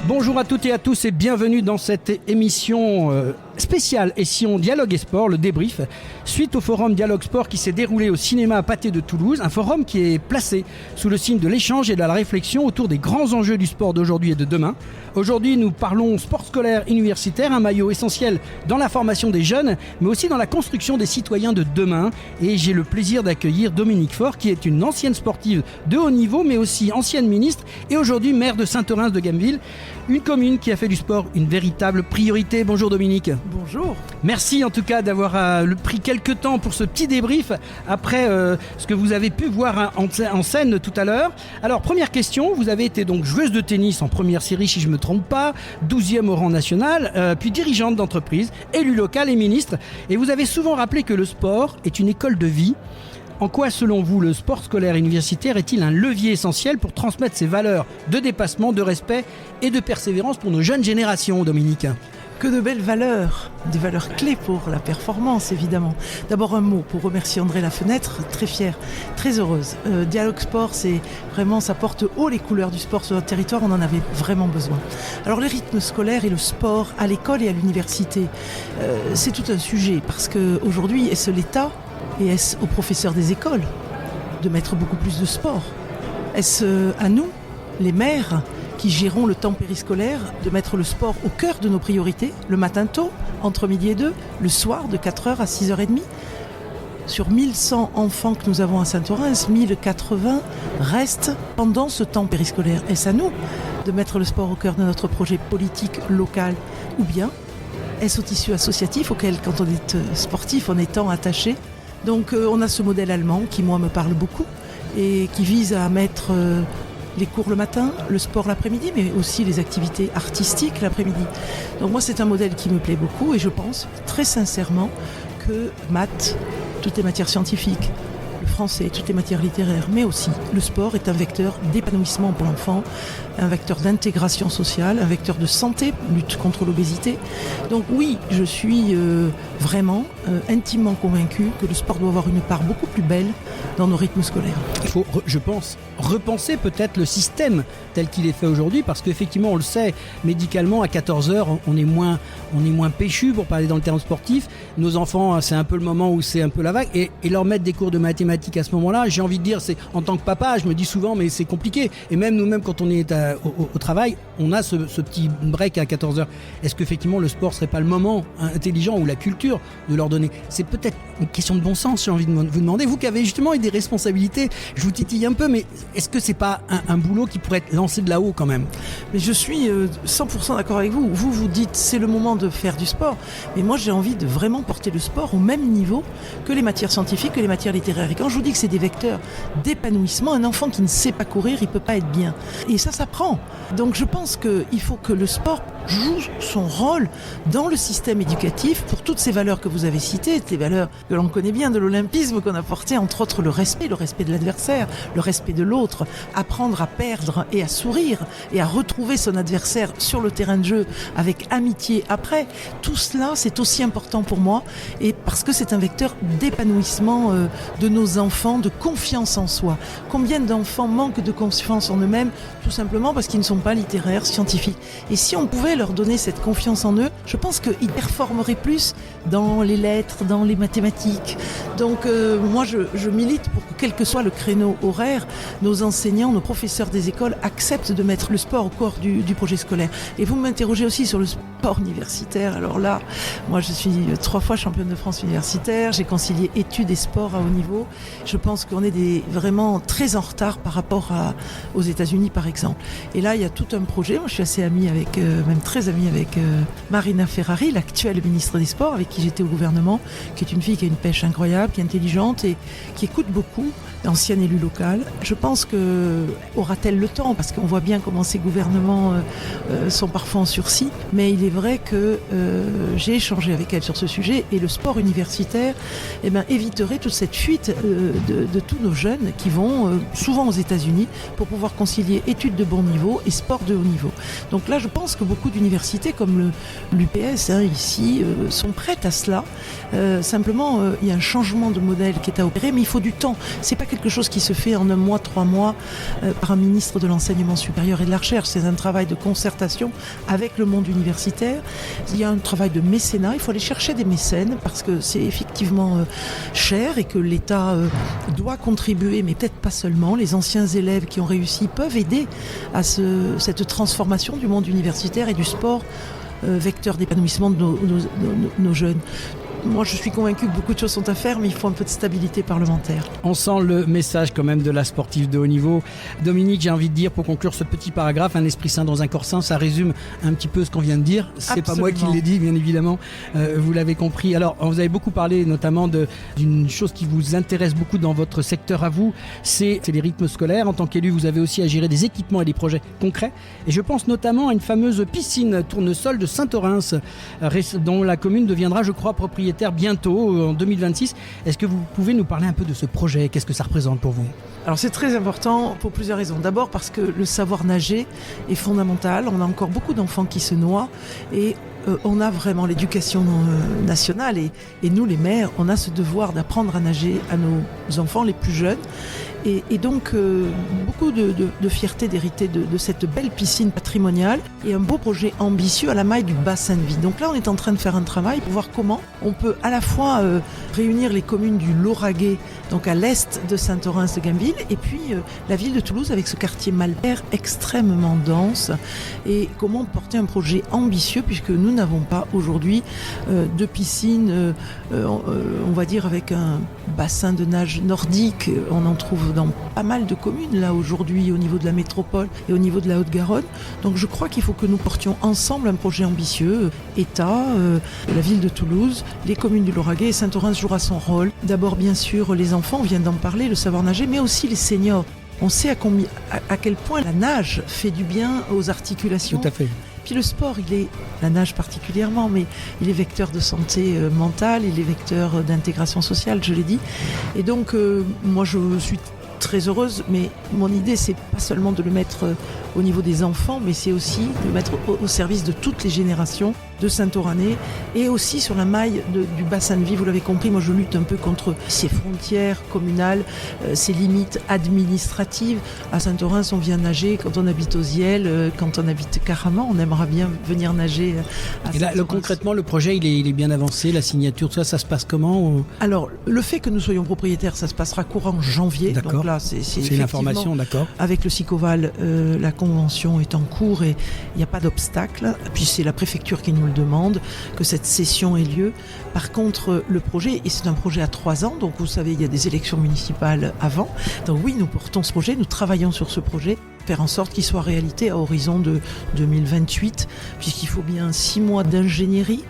Bonjour à toutes et à tous et bienvenue dans cette émission spéciale Et si on dialogue et sport, le débrief, suite au forum Dialogue Sport qui s'est déroulé au cinéma à Pathé de Toulouse, un forum qui est placé sous le signe de l'échange et de la réflexion autour des grands enjeux du sport d'aujourd'hui et de demain. Aujourd'hui, nous parlons sport scolaire universitaire, un maillot essentiel dans la formation des jeunes, mais aussi dans la construction des citoyens de demain. Et j'ai le plaisir d'accueillir Dominique Faure, qui est une ancienne sportive de haut niveau, mais aussi ancienne ministre et aujourd'hui maire de Saint-Orens de Gameville, une commune qui a fait du sport une véritable priorité. Bonjour Dominique. Bonjour. Merci en tout cas d'avoir pris quelques temps pour ce petit débrief après ce que vous avez pu voir en scène tout à l'heure. Alors première question, vous avez été donc joueuse de tennis en première série si je ne me trompe pas, 12e au rang national, puis dirigeante d'entreprise, élue locale et ministre. Et vous avez souvent rappelé que le sport est une école de vie. En quoi, selon vous, le sport scolaire universitaire est-il un levier essentiel pour transmettre ces valeurs de dépassement, de respect et de persévérance pour nos jeunes générations, Dominique ? Que de belles valeurs, des valeurs clés pour la performance évidemment. D'abord un mot pour remercier André Lafenêtre, très fière, très heureuse. Dialogue Sport, c'est vraiment, ça porte haut les couleurs du sport sur notre territoire, on en avait vraiment besoin. Alors les rythmes scolaires et le sport à l'école et à l'université, c'est tout un sujet parce qu'aujourd'hui, est-ce l'État et est-ce aux professeurs des écoles de mettre beaucoup plus de sport ? Est-ce à nous, les maires, qui gérons le temps périscolaire, de mettre le sport au cœur de nos priorités, le matin tôt, entre midi et 2, le soir de 4h à 6h30. Sur 1100 enfants que nous avons à Saint-Orens, 1080 restent pendant ce temps périscolaire. Est-ce à nous de mettre le sport au cœur de notre projet politique local ou bien est-ce au tissu associatif auquel, quand on est sportif, on est tant attaché ? Donc on a ce modèle allemand qui, moi, me parle beaucoup et qui vise à mettre les cours le matin, le sport l'après-midi, mais aussi les activités artistiques l'après-midi. Donc moi, c'est un modèle qui me plaît beaucoup et je pense très sincèrement que maths, toutes les matières scientifiques, le français, toutes les matières littéraires, mais aussi le sport est un vecteur d'épanouissement pour l'enfant, un vecteur d'intégration sociale, un vecteur de santé, lutte contre l'obésité. Donc oui, je suis vraiment intimement convaincue que le sport doit avoir une part beaucoup plus belle dans nos rythmes scolaires. Il faut, je pense, repenser peut-être le système tel qu'il est fait aujourd'hui, parce qu'effectivement, on le sait, médicalement, à 14h, on est moins péchu, pour parler dans le terme sportif. Nos enfants, c'est un peu le moment où c'est un peu la vague, et leur mettre des cours de mathématiques à ce moment-là, j'ai envie de dire, c'est en tant que papa, je me dis souvent, mais c'est compliqué. Et même nous-mêmes, quand on est au travail, on a ce petit break à 14h. Est-ce qu'effectivement, le sport serait pas le moment intelligent ou la culture de leur donner ? C'est peut-être une question de bon sens, j'ai envie de vous demander. Vous qui avez justement eu des responsabilités, je vous titille un peu, mais est-ce que c'est pas un boulot qui pourrait être lancé de là-haut quand même ? Mais je suis 100% d'accord avec vous. Vous dites c'est le moment de faire du sport, mais moi j'ai envie de vraiment porter le sport au même niveau que les matières scientifiques, que les matières littéraires. Et quand je vous dis que c'est des vecteurs d'épanouissement, un enfant qui ne sait pas courir, il peut pas être bien. Et ça s'apprend. Donc je pense qu'il faut que le sport joue son rôle dans le système éducatif pour toutes ces valeurs que vous avez citées, les valeurs que l'on connaît bien de l'olympisme qu'on a porté, entre autres le respect de l'adversaire, le respect de l'autre, apprendre à perdre et à sourire et à retrouver son adversaire sur le terrain de jeu avec amitié après. Tout cela, c'est aussi important pour moi et parce que c'est un vecteur d'épanouissement de nos enfants, de confiance en soi. Combien d'enfants manquent de confiance en eux-mêmes tout simplement parce qu'ils ne sont pas littéraires, scientifiques. Et si on pouvait leur donner cette confiance en eux, je pense qu'ils performeraient plus dans les lettres, dans les mathématiques. Donc moi je milite pour que quel que soit le créneau horaire, nos enseignants, nos professeurs des écoles acceptent de mettre le sport au corps du projet scolaire. Et vous m'interrogez aussi sur le sport universitaire. Alors là, moi je suis 3 fois championne de France universitaire, j'ai concilié études et sport à haut niveau. Je pense qu'on est vraiment très en retard par rapport aux États-Unis par exemple. Et là il y a tout un projet, moi je suis assez amie avec, même très amie avec Marina Ferrari, l'actuelle ministre des Sports, avec qui j'étais au gouvernement, qui est une fille qui a une pêche incroyable, qui est intelligente et qui écoute beaucoup, ancienne élue locale. Je pense que aura-t-elle le temps, parce qu'on voit bien comment ces gouvernements sont parfois en sursis, mais il est vrai que j'ai échangé avec elle sur ce sujet et le sport universitaire éviterait toute cette fuite de tous nos jeunes qui vont souvent aux États-Unis pour pouvoir concilier études de bon niveau et sport de haut niveau. Donc là, je pense que beaucoup d'universités comme l'UPS ici sont prêtes à cela. Simplement, il y a un changement de modèle qui est à opérer, mais il faut du temps. C'est pas quelque chose qui se fait en 1 mois, 3 mois par un ministre de l'enseignement supérieur et de la recherche. C'est un travail de concertation avec le monde universitaire. Il y a un travail de mécénat. Il faut aller chercher des mécènes parce que c'est effectivement cher et que l'État doit contribuer, mais peut-être pas seulement. Les anciens élèves qui ont réussi peuvent aider à cette transformation du monde universitaire et du sport, vecteur d'épanouissement de nos jeunes. Moi, je suis convaincu que beaucoup de choses sont à faire, mais il faut un peu de stabilité parlementaire. On sent le message quand même de la sportive de haut niveau. Dominique, j'ai envie de dire, pour conclure ce petit paragraphe, un esprit sain dans un corps sain, ça résume un petit peu ce qu'on vient de dire. C'est Absolument. pas moi qui l'ai dit, bien évidemment. Vous l'avez compris. Alors, vous avez beaucoup parlé notamment d'une chose qui vous intéresse beaucoup dans votre secteur à vous, c'est les rythmes scolaires. En tant qu'élu, vous avez aussi à gérer des équipements et des projets concrets. Et je pense notamment à une fameuse piscine tournesol de Saint-Orens, dont la commune deviendra, je crois, propriétaire bientôt, en 2026. Est-ce que vous pouvez nous parler un peu de ce projet ? Qu'est-ce que ça représente pour vous ? Alors c'est très important pour plusieurs raisons. D'abord parce que le savoir nager est fondamental. On a encore beaucoup d'enfants qui se noient et on a vraiment l'éducation nationale et nous les maires, on a ce devoir d'apprendre à nager à nos enfants les plus jeunes. Et donc beaucoup de fierté d'hériter de cette belle piscine patrimoniale et un beau projet ambitieux à la maille du bassin de vie. Donc là on est en train de faire un travail pour voir comment on peut à la fois réunir les communes du Lauragais, donc à l'est de Saint-Orens-de-Gamville, et puis la ville de Toulouse avec ce quartier Malher extrêmement dense, et comment porter un projet ambitieux puisque nous n'avons pas aujourd'hui de piscine, on va dire avec un bassin de nage nordique. On en trouve dans pas mal de communes là aujourd'hui au niveau de la métropole et au niveau de la Haute-Garonne. Donc je crois qu'il faut que nous portions ensemble un projet ambitieux. État, la ville de Toulouse, les communes du Lauragais, et Saint-Orens jouera son rôle. D'abord bien sûr les enfants, on vient d'en parler, le savoir nager, mais aussi les seniors. On sait à quel point la nage fait du bien aux articulations. Tout à fait. Puis le sport, la nage particulièrement, mais il est vecteur de santé mentale, il est vecteur d'intégration sociale, je l'ai dit. Et donc, moi, je suis très heureuse, mais mon idée, c'est pas seulement de le mettre au niveau des enfants, mais c'est aussi de le mettre au service de toutes les générations de Saint-Oranais et aussi sur la maille du bassin de vie. Vous l'avez compris, moi je lutte un peu contre ces frontières communales, ces limites administratives. À Saint-Orens, on vient nager quand on habite aux Ziels, quand on habite Caraman, on aimerait bien venir nager à Et là, concrètement, le projet, il est bien avancé, la signature, tout ça se passe comment ? Alors, le fait que nous soyons propriétaires, ça se passera courant janvier. D'accord. Donc là, c'est une information, d'accord. Avec le Sicoval, la convention est en cours et il n'y a pas d'obstacle. Puis c'est la préfecture qui nous le demande, que cette cession ait lieu. Par contre, le projet, et c'est un projet à 3 ans, donc vous savez, il y a des élections municipales avant. Donc oui, nous portons ce projet, nous travaillons sur ce projet, faire en sorte qu'il soit réalité à horizon de 2028, puisqu'il faut bien 6 mois d'ingénierie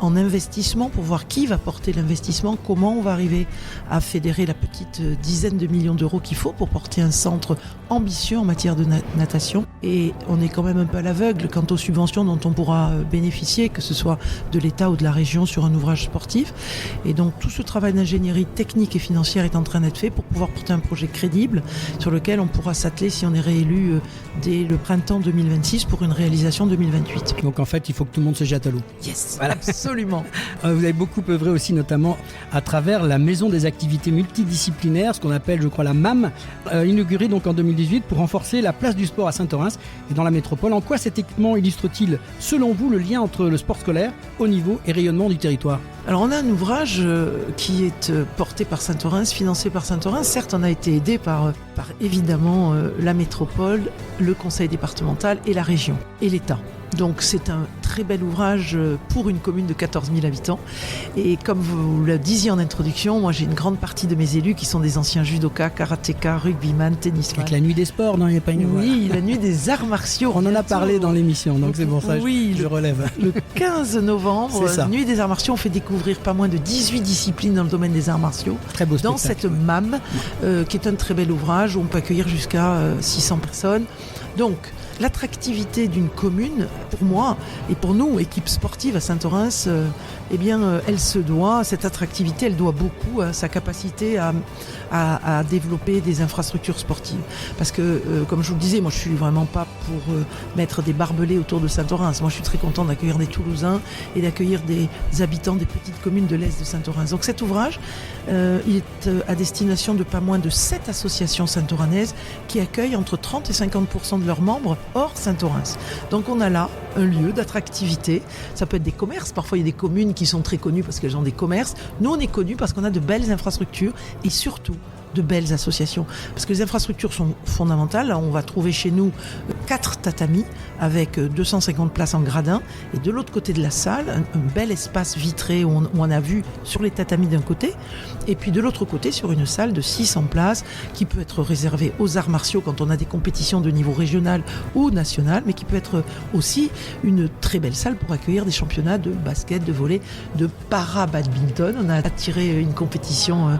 en investissement pour voir qui va porter l'investissement, comment on va arriver à fédérer la petite dizaine de millions d'euros qu'il faut pour porter un centre ambitieux en matière de natation. Et on est quand même un peu à l'aveugle quant aux subventions dont on pourra bénéficier, que ce soit de l'État ou de la région sur un ouvrage sportif. Et donc tout ce travail d'ingénierie technique et financière est en train d'être fait pour pouvoir porter un projet crédible sur lequel on pourra s'atteler si on est réélu dès le printemps 2026 pour une réalisation 2028. Donc en fait, il faut que tout le monde se jette à l'eau. Yes, voilà. Absolument. Vous avez beaucoup œuvré aussi, notamment à travers la Maison des activités multidisciplinaires, ce qu'on appelle, je crois, la MAM, inaugurée donc en 2018 pour renforcer la place du sport à Saint-Orens et dans la métropole. En quoi cet équipement illustre-t-il, selon vous, le lien entre le sport scolaire, haut niveau et rayonnement du territoire ? Alors on a un ouvrage qui est porté par Saint-Orens, financé par Saint-Orens. Certes, on a été aidé par évidemment la métropole, le conseil départemental et la région et l'État. Donc c'est un très bel ouvrage pour une commune de 14 000 habitants. Et comme vous le disiez en introduction, moi j'ai une grande partie de mes élus qui sont des anciens judokas, karatékas, rugbyman, tennisman. Avec la nuit des sports, non, il n'y a pas une... Oui, la nuit des arts martiaux. On en a parlé dans l'émission, donc c'est pour ça que je relève. Le 15 novembre, nuit des arts martiaux, on fait découvrir pas moins de 18 disciplines dans le domaine des arts martiaux. Très beau dans spectacle. Cette MAM, qui est un très bel ouvrage où on peut accueillir jusqu'à 600 personnes. Donc, l'attractivité d'une commune, pour moi et pour nous, équipe sportive à Saint-Orens, eh bien, cette attractivité, elle doit beaucoup à sa capacité à développer des infrastructures sportives. Parce que, comme je vous le disais, moi je suis vraiment pas pour mettre des barbelés autour de Saint-Orens. Moi je suis très content d'accueillir des Toulousains et d'accueillir des habitants des petites communes de l'Est de Saint-Orens. Donc cet ouvrage, il est à destination de pas moins de 7 associations saint-oranaises qui accueillent entre 30 et 50% de leurs membres hors Saint-Orens. Donc on a là un lieu d'attractivité. Ça peut être des commerces. Parfois il y a des communes qui sont très connues parce qu'elles ont des commerces. Nous on est connus parce qu'on a de belles infrastructures et surtout de belles associations. Parce que les infrastructures sont fondamentales. Là, on va trouver chez nous 4 tatamis avec 250 places en gradin. Et de l'autre côté de la salle, un bel espace vitré où on a vu sur les tatamis d'un côté. Et puis de l'autre côté, sur une salle de 600 places qui peut être réservée aux arts martiaux quand on a des compétitions de niveau régional ou national, mais qui peut être aussi une très belle salle pour accueillir des championnats de basket, de volley, de para-badminton. On a attiré une compétition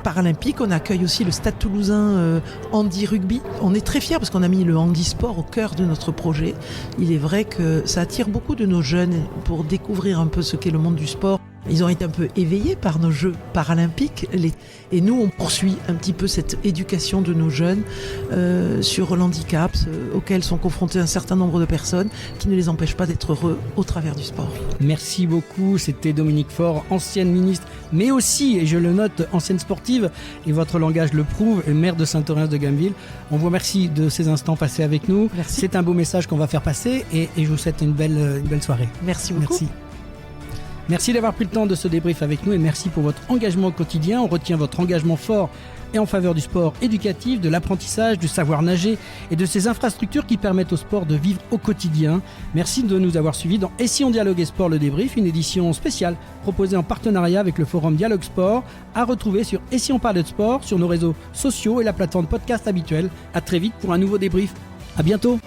paralympique. On accueille aussi le Stade Toulousain handi rugby. On est très fiers parce qu'on a mis le handisport au cœur de notre projet. Il est vrai que ça attire beaucoup de nos jeunes pour découvrir un peu ce qu'est le monde du sport. Ils ont été un peu éveillés par nos Jeux paralympiques et nous on poursuit un petit peu cette éducation de nos jeunes sur l'handicap auquel sont confrontés un certain nombre de personnes qui ne les empêchent pas d'être heureux au travers du sport. Merci beaucoup, c'était Dominique Faure, ancienne ministre, mais aussi, et je le note, ancienne sportive, et votre langage le prouve, et maire de Saint-Orens-de-Gameville. On vous remercie de ces instants passés avec nous. Merci. C'est un beau message qu'on va faire passer et je vous souhaite une belle soirée. Merci beaucoup. Merci d'avoir pris le temps de ce débrief avec nous et merci pour votre engagement au quotidien. On retient votre engagement fort et en faveur du sport éducatif, de l'apprentissage, du savoir nager et de ces infrastructures qui permettent au sport de vivre au quotidien. Merci de nous avoir suivis dans Et si on dialoguait sport, le débrief, une édition spéciale proposée en partenariat avec le forum Dialogue Sport, à retrouver sur Et si on parlait de sport, sur nos réseaux sociaux et la plateforme podcast habituelle. À très vite pour un nouveau débrief. À bientôt.